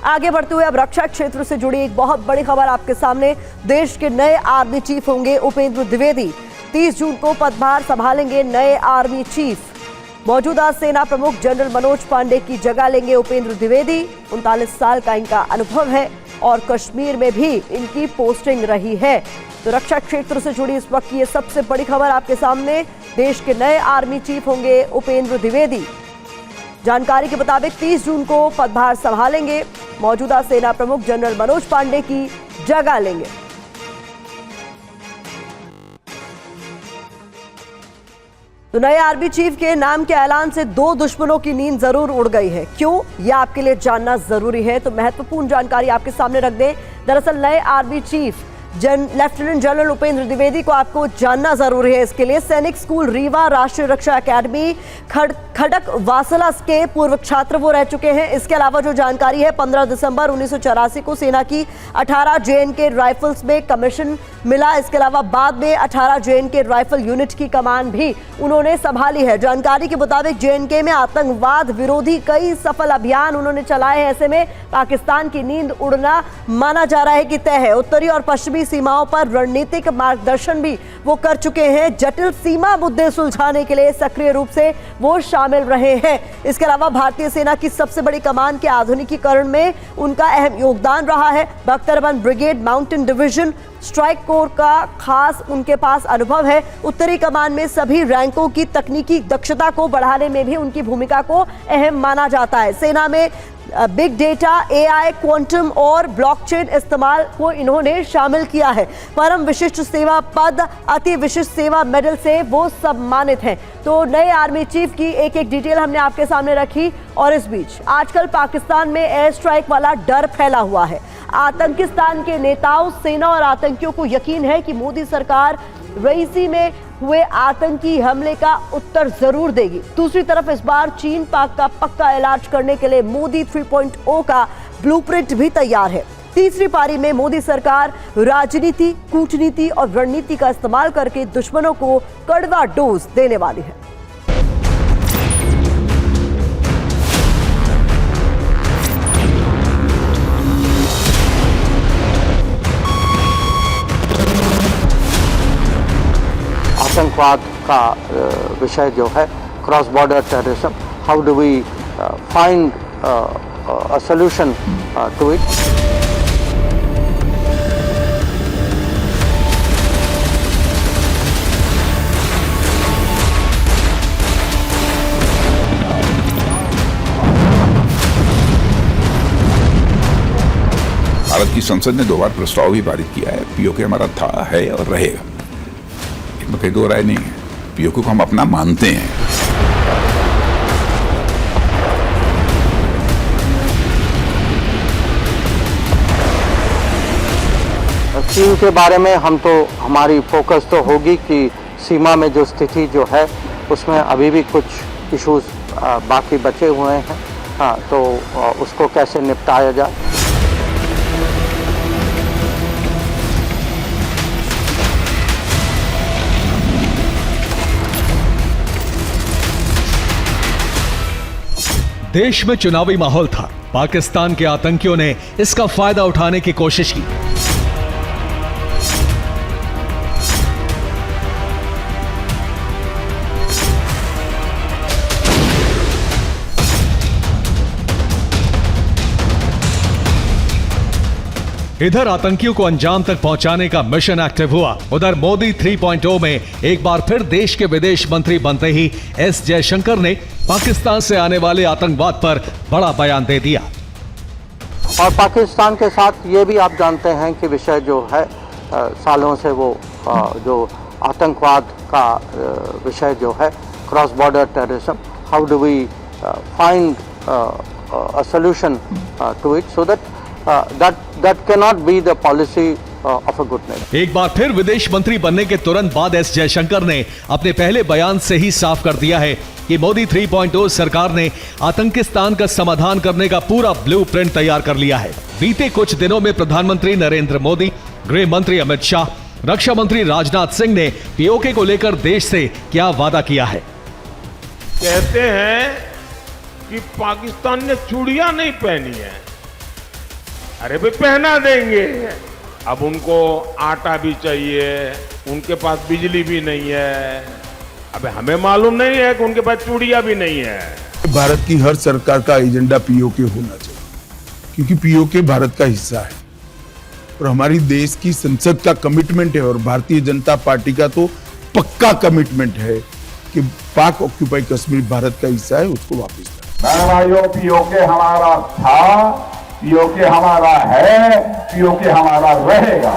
आगे बढ़ते हुए अब रक्षा क्षेत्र से जुड़ी एक बहुत बड़ी खबर आपके सामने। देश के नए आर्मी चीफ होंगे उपेंद्र द्विवेदी। 30 जून को पदभार संभालेंगे नए आर्मी चीफ। मौजूदा सेना प्रमुख जनरल मनोज पांडे की जगह लेंगे उपेंद्र द्विवेदी। 39 साल का इनका अनुभव है और कश्मीर में भी इनकी पोस्टिंग रही है। तो रक्षा क्षेत्र से जुड़ी इस वक्त की ये सबसे बड़ी खबर आपके सामने। देश के नए आर्मी चीफ होंगे उपेंद्र द्विवेदी। जानकारी के मुताबिक 30 जून को पदभार संभालेंगे। मौजूदा सेना प्रमुख जनरल मनोज पांडे की जगह लेंगे। तो नए आर्मी चीफ के नाम के ऐलान से दो दुश्मनों की नींद जरूर उड़ गई है। क्यों, यह आपके लिए जानना जरूरी है। तो महत्वपूर्ण जानकारी आपके सामने रख दें। दरअसल नए army chief lieutenant general Upendra Dwivedi को आपको जानना जरूरी है। इसके लिए सैनिक स्कूल रीवा, राष्ट्रीय रक्षा अकेडमी खड़क वासला के पूर्व छात्र वो रह चुके हैं। इसके अलावा जो जानकारी है, 15 दिसंबर 1984 को सेना की 18 JNK राइफल्स में कमीशन मिला। इसके अलावा बाद में 18 JNK राइफल यूनिट की कमान भी उन्होंने संभाली है। जानकारी के मुताबिक JNK में आतंकवाद विरोधी कई सफल अभियान उन्होंने चलाए हैं। ऐसे में पाकिस्तान की नींद उड़ना माना जा रहा है कि तय है। उत्तरी और पश्चिमी सीमाओं पर रणनीतिक मार्गदर्शन भी वो कर चुके हैं। जटिल सीमा मुद्दे सुलझाने के लिए सक्रिय रूप से वो शामिल रहे हैं। इसके अलावा भारतीय सेना की सबसे बड़ी कमान के आधुनिकीकरण में उनका अहम योगदान रहा है। बख्तरबंद brigade, mountain division, strike corps का खास उनके पास अनुभव है। उत्तरी कमान में सभी रैंकों की तकनीकी दक्षता को बढ़ाने में भी उनकी भूमिका को अहम माना जाता है। सेना में बिग डेटा, AI, क्वांटम और ब्लॉकचेन इस्तेमाल को इन्होंने शामिल किया है। परम विशिष्ट सेवा पद, अति विशिष्ट सेवा मेडल से वो सम्मानित हैं। तो नए आर्मी चीफ की एक एक डिटेल हमने आपके सामने रखी। और इस बीच आजकल पाकिस्तान में एयर स्ट्राइक वाला डर फैला हुआ है। आतंकिस्तान के नेताओं, सेना और आतंकियों को यकीन है कि मोदी सरकार रईसी में हुए आतंकी हमले का उत्तर जरूर देगी। दूसरी तरफ इस बार चीन पाक का पक्का इलाज करने के लिए मोदी 3.0 का ब्लूप्रिंट भी तैयार है। तीसरी पारी में मोदी सरकार राजनीति, कूटनीति और रणनीति का इस्तेमाल करके दुश्मनों को कड़वा डोज देने वाली है। आतंकवाद का विषय जो है, cross border terrorism, how do we find a solution to it. Bharat की संसद ने 2 बार प्रस्ताव भी पारित किया है। POK हमारा था, है और रहेगा, इसमें कोई दो राय नहीं है। POK को हम अपना मानते हैं। चीन के बारे में हमारी फोकस तो होगी कि सीमा में जो स्थिति जो है उसमें अभी भी कुछ इश्यूज बाकी बचे हुए हैं। हाँ, तो उसको कैसे निपटाया जाए। देश में चुनावी माहौल था। पाकिस्तान के आतंकियों ने इसका फायदा उठाने की कोशिश की। इधर आतंकियों को अंजाम तक पहुंचाने का मिशन एक्टिव हुआ। उधर मोदी 3.0 में एक बार फिर देश के विदेश मंत्री बनते ही S जयशंकर ने पाकिस्तान से आने वाले आतंकवाद पर बड़ा बयान दे दिया। और पाकिस्तान के साथ ये भी आप जानते हैं कि विषय जो है, सालों से वो जो आतंकवाद का विषय जो है, cross border terrorism, how do we find a solution to it, so that cannot be the policy of a good neighbor। एक बार फिर विदेश मंत्री बनने के तुरंत बाद S जयशंकर ने अपने पहले बयान से ही साफ कर दिया है कि मोदी 3.0 सरकार ने आतंकिस्तान का समाधान करने का पूरा ब्लूप्रिंट तैयार कर लिया है। बीते कुछ दिनों में प्रधानमंत्री नरेंद्र मोदी, गृह मंत्री अमित शाह, रक्षा मंत्री राजनाथ सिंह ने POK को लेकर देश से क्या वादा किया है। कहते हैं कि पाकिस्तान ने चूड़ियां नहीं पहनी है, अरे भाई पहना देंगे। अब उनको आटा भी चाहिए, उनके पास बिजली भी नहीं है। अबे हमें मालूम नहीं है कि उनके पास चूड़ियां भी नहीं है। भारत की हर सरकार का एजेंडा पीओके होना चाहिए, क्योंकि पीओके भारत का हिस्सा है और हमारी देश की संसद का कमिटमेंट है और भारतीय जनता पार्टी का तो पक्का कमिटमेंट है कि पाक ऑक्यूपाई कश्मीर भारत का हिस्सा है, उसको वापस बहन भाइयों, पीओके हमारा था, पीओके हमारा है, पीओके हमारा रहेगा।